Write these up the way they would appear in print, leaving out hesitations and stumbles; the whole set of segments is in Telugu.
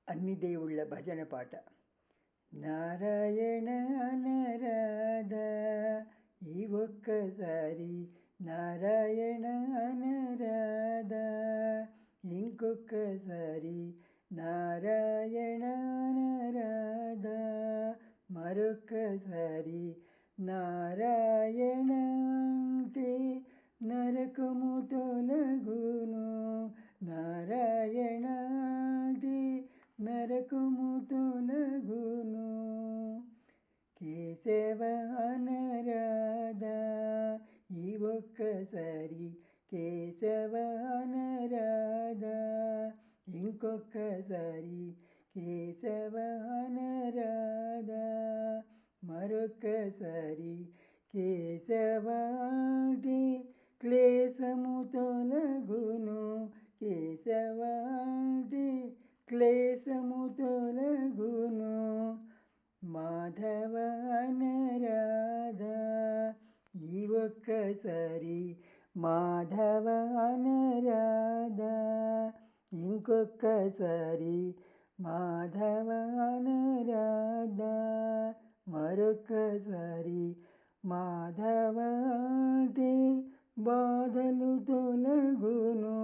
అన్ని దేవుళ్ళ భజన పాట. నారాయణ అనరాధా ఈ ఒక్కసారి, నారాయణ అనరాధా ఇంకొక్కసారి, నారాయణ అనరాధా మరొక్కసారి. నారాయణ అంటే నరకము తొలగును, నారాయణ అంటే నరకము తొలగును. కేశవ అనరాధా ఈ ఒక్కసారి, కేశవ అనరాధా ఇంకొక్కసారి, కేశవ అనరాధా మరొక్కసారి. కేశవ అంటే క్లేశము తొలగును, కేశవ అంటే క్లేశము తొలగును. మాధవ అనరాధా ఈ ఒక్కసారి, మాధవ అనరాధా ఇంకొక్కసారి, మాధవ అనరాధా మరొక్కసారి. మాధవ అంటే బాధలు తొలగును,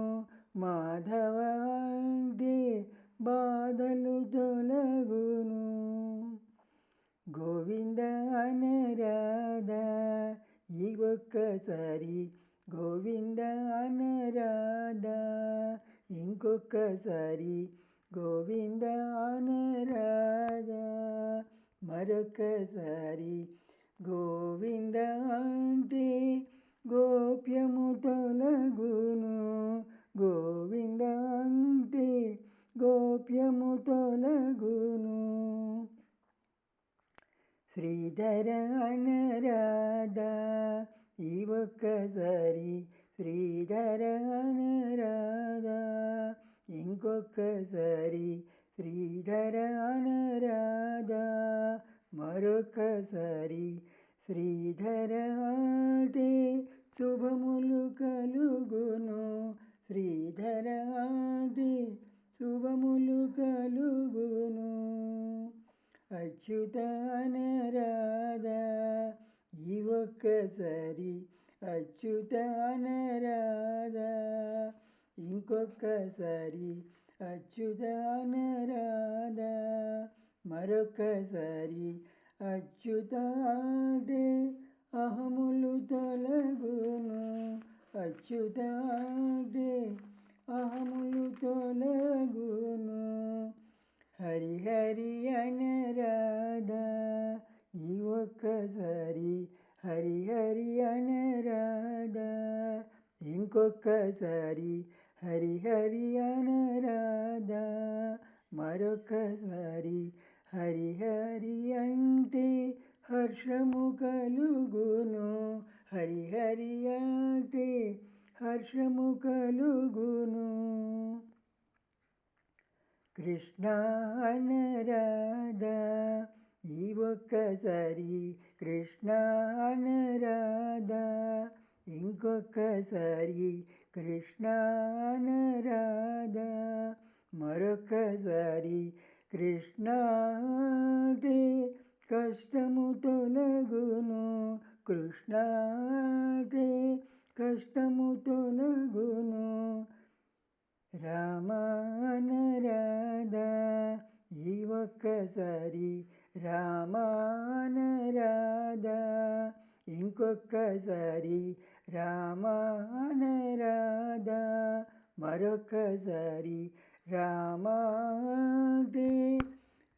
మాధవ అంటే బాధలు తొలగును. గోవింద అనరాధా ఈ ఒక్కసారి, గోవింద అనరాధా ఇంకొక్కసారి, గోవింద అనరాధా మరొక్కసారి. గోవింద అంటే గోప్యము తొలగును, గోవింద అంటే గోప్యము తొలగును. శ్రీధర అనరాధా ఈ ఒక్కసారి, శ్రీధర అనరాధా ఇంకొక్కసారి, శ్రీధర అనరాధా మరొక్కసారి. శ్రీధర అంటే శుభములు కలుగును, శ్రీధర అంటే శుభములు కలుగును. అచ్యుత అనరాధా ఈ ఒక్కసారి, అచ్యుత అనరాధా ఇంకొక్కసారి, అచ్యుత అనరాధా మరొక్కసారి. అచ్యుత అంటే అహములు తొలగును, అచ్యుత అంటే అహములు తొలగును. హరిహరి అనరాధా ఈ ఒక్కసారి, హరిహరి అనరాధా ఇంకొక్కసారి, హరిహరి అనరాధా మరొక్కసారి. హరిహరి అంటే హర్షము కలుగును, హరిహరి అంటే హర్షము కలుగును. కృష్ణ అనరాధా ఈ ఒక్కసారి, కృష్ణ అనరాధా ఇంకొక్కసారి, కృష్ణ అనరాధా మరొక్కసారి. కృష్ణ అంటే కష్టము తొలగును, కృష్ణ అంటే కష్టము తొలగును. రామ అనరాధా ఈ ఒక్కసారి, రామ అనరాధా ఇంకొక్కసారి, రామ అనరాధా మరొక్కసారి. రామ అంటే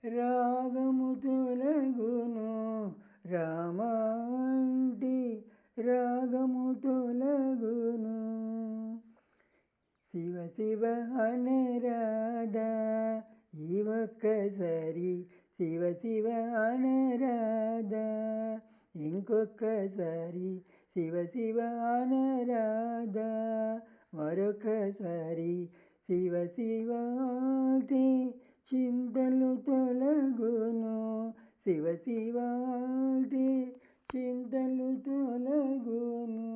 రాగము తొలగును, రామ అంటే రాగము తొలగును. శివ శివ అనరాధా ఈ ఒక్కసారి, శివ శివ అనరాధా ఇంకొక్కసారి, శివ శివ అనరాధా మరొకసారి. శివ శివ అంటే చింతలు తొలగును, శివ శివ అంటే చింతలు తొలగును.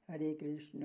హరే కృష్ణ.